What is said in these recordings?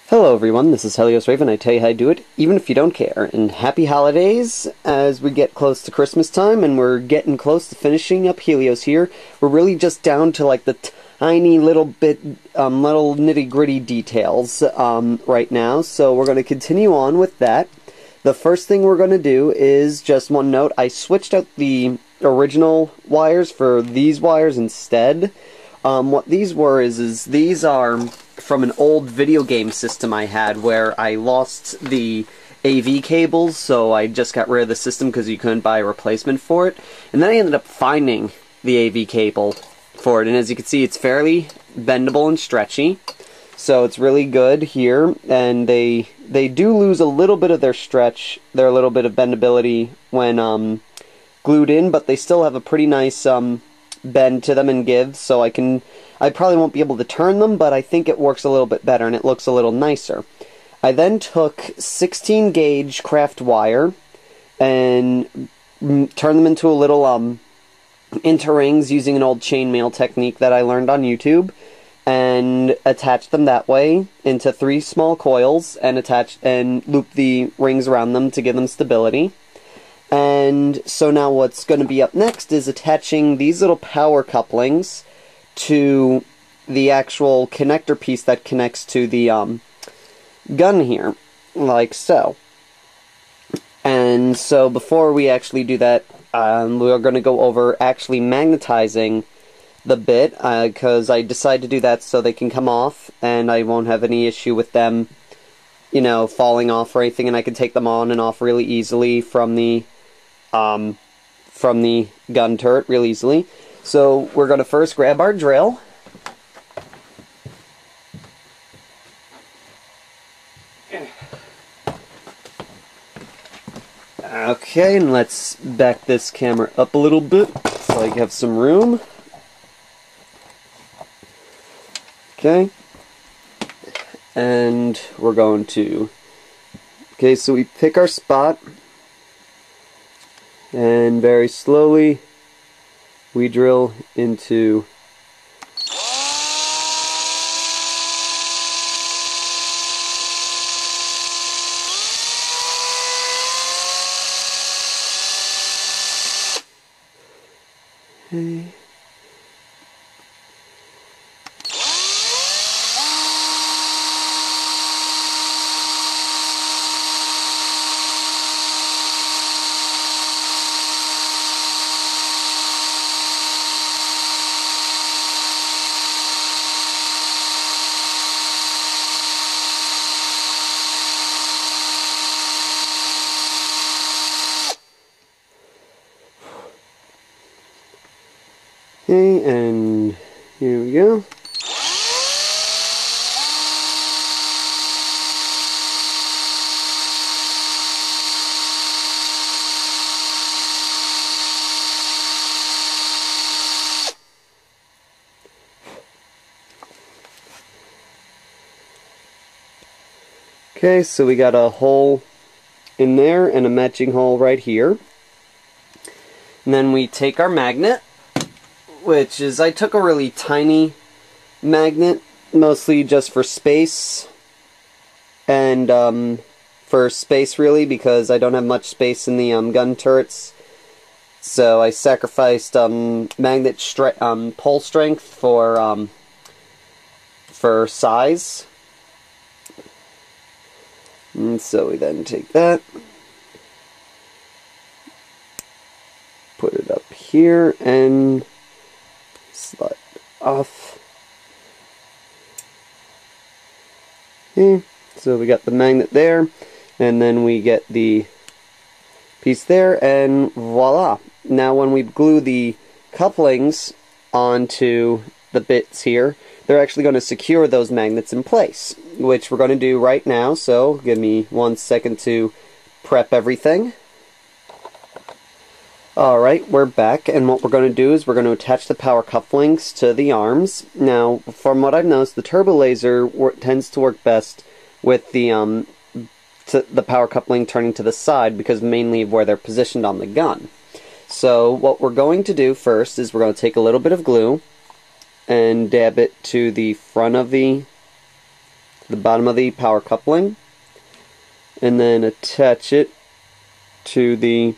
Hello everyone, this is Helios Raven. I tell you how to do it, even if you don't care. And happy holidays as we get close to Christmas time, and we're getting close to finishing up Helios here. We're really just down to like the tiny little bit, little nitty-gritty details right now, so we're going to continue on with that. The first thing we're going to do is just one note. I switched out the original wires for these wires instead. What these were is these are from an old video game system I had where I lost the AV cables, so I just got rid of the system because you couldn't buy a replacement for it. And then I ended up finding the AV cable for it, and as you can see, it's fairly bendable and stretchy. So it's really good here, and they do lose a little bit of their stretch, their little bit of bendability when glued in, but they still have a pretty nice bend to them and give, so I probably won't be able to turn them, but I think it works a little bit better and it looks a little nicer. I then took 16 gauge craft wire and turned them into a little into rings using an old chainmail technique that I learned on YouTube, and attached them that way into 3 small coils and looped the rings around them to give them stability. And so now what's going to be up next is attaching these little power couplings to the actual connector piece that connects to the gun here, like so. And so before we actually do that, we're going to go over actually magnetizing the bit, because I decided to do that so they can come off, and I won't have any issue with them, you know, falling off or anything, and I can take them on and off really easily from the gun turret real easily. So we're going to first grab our drill. Okay, and let's back this camera up a little bit so I have some room. Okay. And we're going to... Okay, so we pick our spot, and very slowly we drill into okay. Okay, and here we go. Okay, so we got a hole in there and a matching hole right here. And then we take our magnet, which is, I took a really tiny magnet, mostly just for space, and for space really, because I don't have much space in the gun turrets, so I sacrificed magnet pull strength for size. And so we then take that, put it up here, and slide off. Okay, so we got the magnet there, and then we get the piece there, and voila! Now when we glue the couplings onto the bits here, they're actually going to secure those magnets in place, which we're going to do right now, so give me 1 second to prep everything. Alright, we're back, and what we're going to do is we're going to attach the power couplings to the arms. Now, from what I've noticed, the turbo laser tends to work best with the power coupling turning to the side, because mainly of where they're positioned on the gun. So what we're going to do first is we're going to take a little bit of glue and dab it to the front of the the bottom of the power coupling and then attach it to the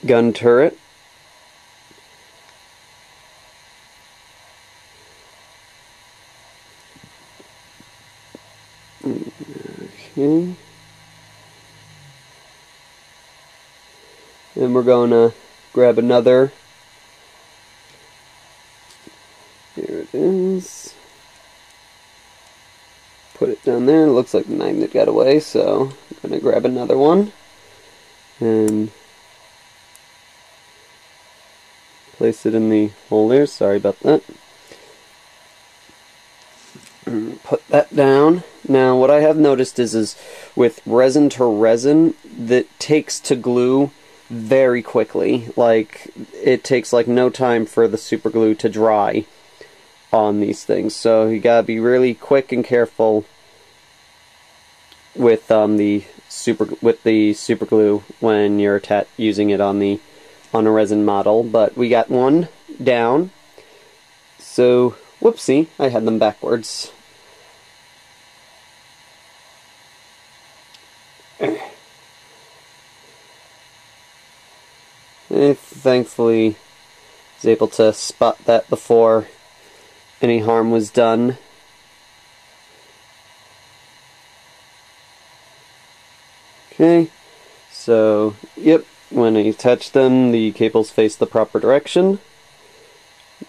gun turret. Okay. And we're going to grab another. Here it is. Put it down there. It looks like the magnet got away, so I'm going to grab another one and place it in the hole there. Sorry about that. Put that down. Now what I have noticed is with resin to resin, that takes to glue very quickly. Like, it takes like no time for the super glue to dry on these things. So you gotta be really quick and careful with the super glue when you're using it on a resin model. But we got one down. So whoopsie, I had them backwards. I thankfully was able to spot that before any harm was done. Okay, so yep, when I attach them, the cables face the proper direction.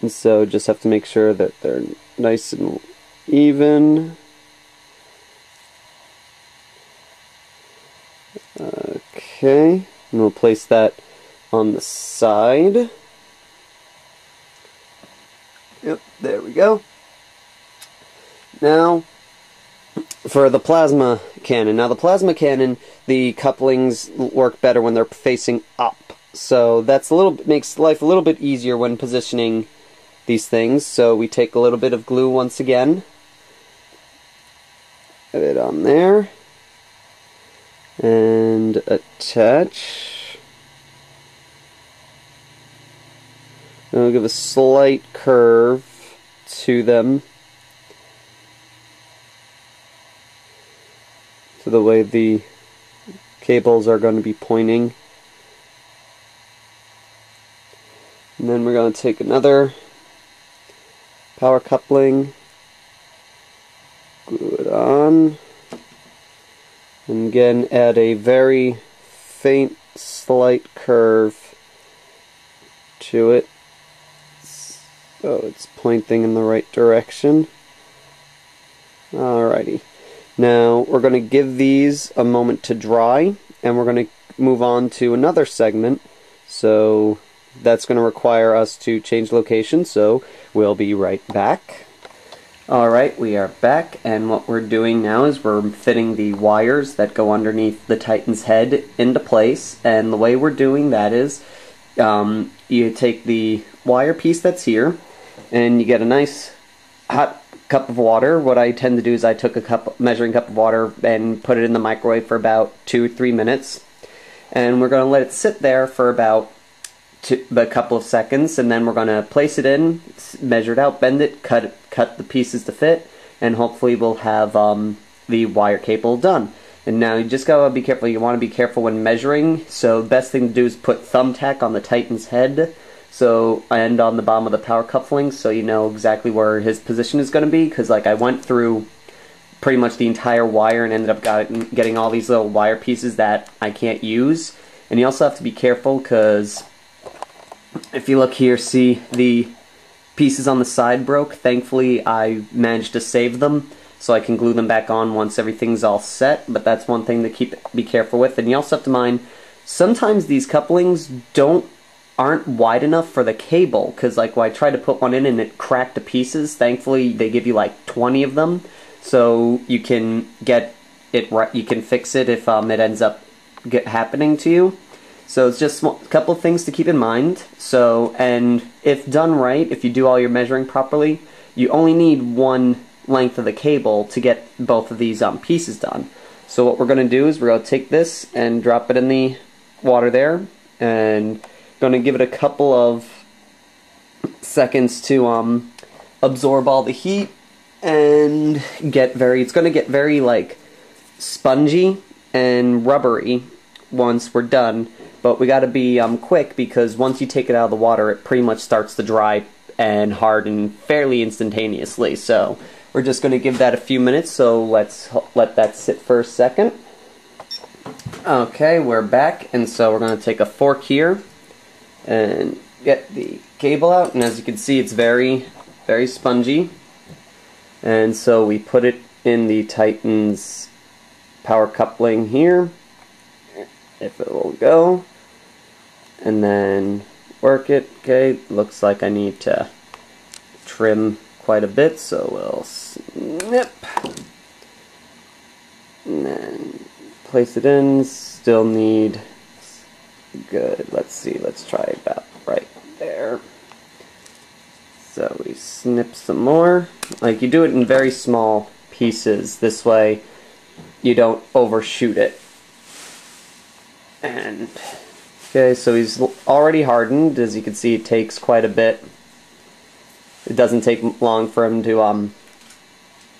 And so just have to make sure that they're nice and even. Okay, and we'll place that on the side. Yep, there we go. Now, for the plasma cannon. Now, the plasma cannon, the couplings work better when they're facing up. So that's makes life a little bit easier when positioning these things. So we take a little bit of glue once again. Put it on there. And attach. And we'll give a slight curve to them, to the way the cables are going to be pointing. And then we're going to take another power coupling, glue it on, and again add a very faint slight curve to it so it's pointing in the right direction. Alrighty. Now we're going to give these a moment to dry, and we're going to move on to another segment. So that's going to require us to change location, so we'll be right back. Alright, we are back, and what we're doing now is we're fitting the wires that go underneath the Titan's head into place, and the way we're doing that is you take the wire piece that's here, and you get a nice hot cup of water. What I tend to do is I took a measuring cup of water and put it in the microwave for about 2 or 3 minutes, and we're going to let it sit there for about a couple of seconds, and then we're going to place it in, measure it out, bend it, cut the pieces to fit, and hopefully we'll have the wire cable done. And now you just gotta be careful. You want to be careful when measuring. So the best thing to do is put thumbtack on the Titan's head, and on the bottom of the power coupling, so you know exactly where his position is going to be. Because like I went through pretty much the entire wire and ended up getting all these little wire pieces that I can't use. And you also have to be careful because if you look here, see the pieces on the side broke. Thankfully, I managed to save them, so I can glue them back on once everything's all set. But that's one thing to be careful with. And you also have to mind, sometimes these couplings aren't wide enough for the cable, because like when I tried to put one in and it cracked to pieces. Thankfully, they give you like 20 of them, so you can get it right. You can fix it if it ends up happening to you. So it's just a couple things to keep in mind. So, and if done right, if you do all your measuring properly, you only need one length of the cable to get both of these pieces done. So what we're going to do is we're going to take this and drop it in the water there, and going to give it a couple of seconds to absorb all the heat, and it's going to get very like spongy and rubbery once we're done, but we got to be quick, because once you take it out of the water it pretty much starts to dry and harden fairly instantaneously. So we're just going to give that a few minutes, so let's let that sit for a second. Okay, we're back, and so we're going to take a fork here and get the cable out, and as you can see it's very spongy. And so we put it in the Titan's power coupling here, if it will go, and then work it. Okay, looks like I need to trim quite a bit, so we'll snip and then place it in. Still need, good, let's see, let's try about right there. So we snip some more. Like, you do it in very small pieces, this way you don't overshoot it. And okay, so he's already hardened. As you can see, it takes quite a bit. It doesn't take long for him to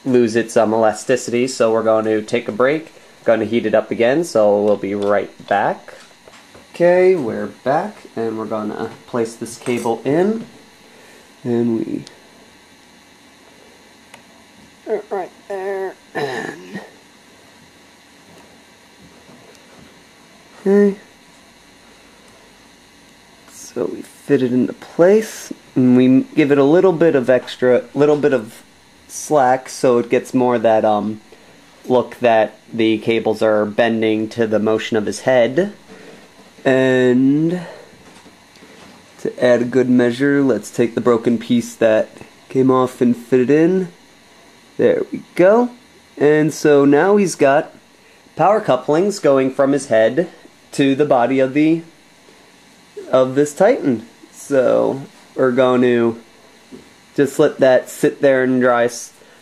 lose its elasticity, so we're going to take a break. Going to heat it up again, so we'll be right back. Okay, we're back, and we're going to place this cable in. And we right there, and okay, so we fit it into place, and we give it a little bit of slack, so it gets more that look that the cables are bending to the motion of his head. And to add a good measure, let's take the broken piece that came off and fit it in. There we go. And so now he's got power couplings going from his head to the body of this Titan. So we're going to just let that sit there and dry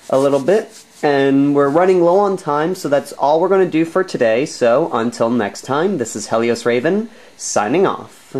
a little bit. And we're running low on time, so that's all we're going to do for today. So until next time, this is Helios Raven signing off.